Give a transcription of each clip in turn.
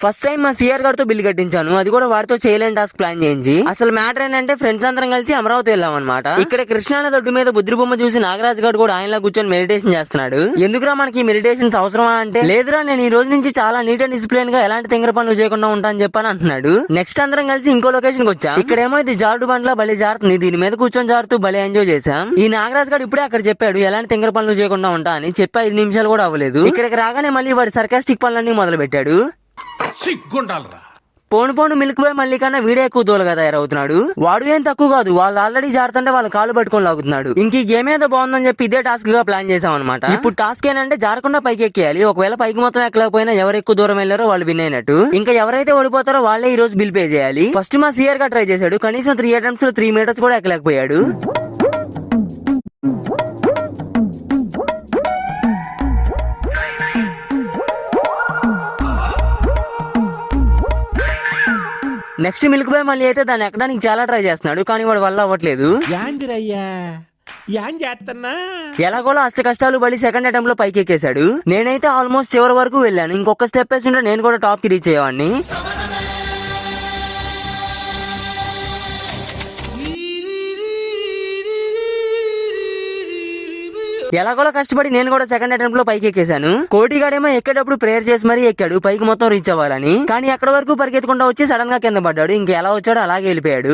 First time మా CR గారితో bill కట్టించాను, అది కూడా వాడితో చేయలేని టాస్క్ ప్లాన్ చేయించి. అసలు మ్యాటర్ ఏంటంటే ఫ్రెండ్స్ అందరం కలిసి అమరావతి వెళ్ళాం అనమాట. ఇక్కడ కృష్ణానది ఒడ్డు మీద బుద్ధి బొమ్మ చూసి నాగరాజ్ గారు కూడా ఆయనలా కూర్చొని మెడిటేషన్ చేస్తున్నాడు. ఎందుకురా మనకి మెడిటేషన్స్ అవసరమా అంటే, లేదురా నేను ఈ రోజు నుంచి చాలా నీట్ అండ్ డిసిప్లిన్ గా ఎలాంటి తింగర పనులు చేయకుండా ఉంటా అని చెప్పని అంటున్నాడు. నెక్స్ట్ అందరం కలిసి ఇంకో లొకేషన్ కి వచ్చాం. ఇక్కడేమో ఇది జారుడు బండ్లా భలే జారుతుంది, దీని మీద కూర్చొని జారుతూ భలే ఎంజాయ్ చేశాం. ఈ నాగరాజ్ గారు ఇప్పుడే అక్కడ చెప్పాడు ఎలాంటి తింగర పనులు చేయకుండా ఉంటా అని. చెప్పి 5 నిమిషాలు కూడా అవ్వలేదు, ఇక్కడికి రాగానే మళ్ళీ వాడి సర్కాస్టిక్ పనులన్నీ మొదలు పెట్టాడు. పోను మిల్క్ బాయ్ మళ్ళీ కన్నా వీడే ఎక్కువ దూలగా తయారవుతున్నాడు. వాడు ఏం తక్కువ కాదు, వాళ్ళు ఆల్రెడీ జారుతుంటే వాళ్ళ కాలు పట్టుకొని లాగుతున్నాడు. ఇంక ఈ గేమ్ ఏదో బాగుందని చెప్పి ఇదే టాస్క్ గా ప్లాన్ చేసాం అనమాట. ఇప్పుడు టాస్క్ ఏంటంటే జారకుండా పైకి ఎక్కేయాలి. ఒకవేళ పైకి మొత్తం ఎక్కలేకపోయినా ఎవరు ఎక్కువ దూరం వెళ్లారో వాళ్ళు విన్ అయినట్టు. ఇంకా ఎవరైతే ఓడిపోతారో వాళ్ళే ఈ రోజు బిల్ పే చేయాలి. ఫస్ట్ మా సిఆర్ గా ట్రై చేశాడు, కనీసం 3 అటెంప్ట్స్ లో 3 మీటర్స్ కూడా ఎక్కలేకపోయాడు. నెక్స్ట్ మిల్క్ బాయ్ మళ్ళీ అయితే దాన్ని ఎక్కడానికి చాలా ట్రై చేస్తున్నాడు, కానీ వాడు వల్ల అవ్వట్లేదు. ఎలాగోలా అష్ట కష్టాలు పడి సెకండ్ అటెంప్ట్ లో పైకి ఎక్కేశాడు. నేనైతే ఆల్మోస్ట్ చివరి వరకు వెళ్ళాను, ఇంకొక స్టెప్ వేస్తుంటే నేను కూడా టాప్ కి రీచ్ అయ్యేవాడిని. ఎలాగోలా కష్టపడి నేను కూడా సెకండ్ అటెంప్ట్ లో పైకి ఎక్కేశాను. కోటిగాడేమో ఎక్కేటప్పుడు ప్రేయర్ చేసి మరీ ఎక్కాడు పైకి మొత్తం రీచ్ అవ్వాలని. కానీ అక్కడ వరకు పరిగెత్తుకుంటా వచ్చి సడన్ గా కింద పడ్డాడు. ఇంకా ఎలా వచ్చాడో అలాగే వెళ్ళిపోయాడు.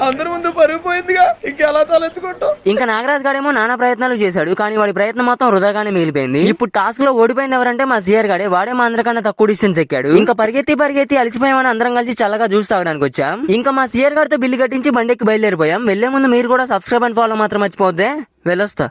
అందరి ముందు పరుగు పోయిందిగా, ఇంకెలా తలెత్తుకుంటాం. ఇంకా నాగరాజ్ గాడేమో నానా ప్రయత్నాలు చేశాడు, కానీ వాడి ప్రయత్నం మొత్తం వృధాగానే మిగిలిపోయింది. ఇప్పుడు టాస్క్ లో ఓడిపోయింది ఎవరంటే మా సిఆర్ గాడే. వాడే మా అందరికన్నా తక్కువ డిస్టెన్స్ ఎక్కాడు. ఇంకా పరిగెత్తి అలసిపోయామని అందరం కలిసి చల్లగా జ్యూస్ తాగడానికి వచ్చాం. ఇంకా మా సిఆర్ గారితో బిల్లు కట్టించి బండికి బయలుదేరిపోయాం. వెళ్లే ముందు మీరు కూడా సబ్స్క్రైబ్ అండ్ ఫాలో మాత్రం మర్చిపోద్దే. వెళ్ళొస్తా.